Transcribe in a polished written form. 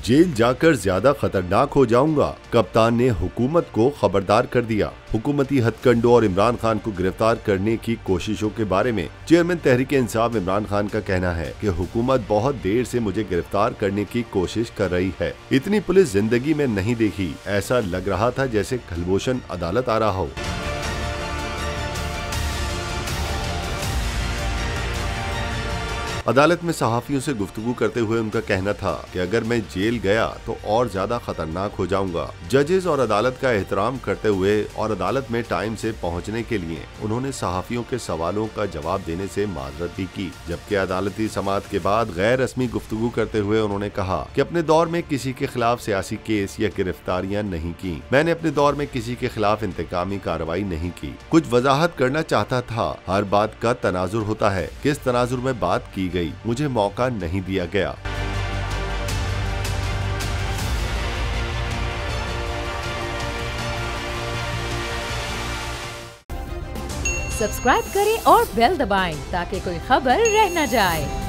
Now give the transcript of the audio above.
Jail जाकर ज्यादा खतरनाक हो जाऊंगा, कप्तान ने हुकूमत को खबरदार कर दिया। हुकूमती हथकंडों और इमरान खान को गिरफ्तार करने की कोशिशों के बारे में चेयरमैन तहरीक इंसाफ इमरान खान का कहना है कि हुकूमत बहुत देर से मुझे गिरफ्तार करने की कोशिश कर रही है। इतनी पुलिस जिंदगी में नहीं देखी, ऐसा लग रहा था जैसे कलभूषण अदालत आ रहा हो। अदालत में सहाफियों से गुफ्तगू करते हुए उनका कहना था कि अगर मैं जेल गया तो और ज्यादा खतरनाक हो जाऊंगा। जजेस और अदालत का एहतराम करते हुए और अदालत में टाइम से पहुंचने के लिए उन्होंने सहाफियों के सवालों का जवाब देने से माजरत भी की। जबकि अदालती समाअत के बाद गैर रस्मी गुफ्तगू करते हुए उन्होंने कहा कि अपने दौर में किसी के खिलाफ सियासी केस या गिरफ्तारियां नहीं की। मैंने अपने दौर में किसी के खिलाफ इंतकामी कार्रवाई नहीं की। कुछ वजाहत करना चाहता था। हर बात का तनाजुर होता है, किस तनाजुर में बात की गई, मुझे मौका नहीं दिया गया। सब्सक्राइब करें और बेल दबाएं ताकि कोई खबर रह न जाए।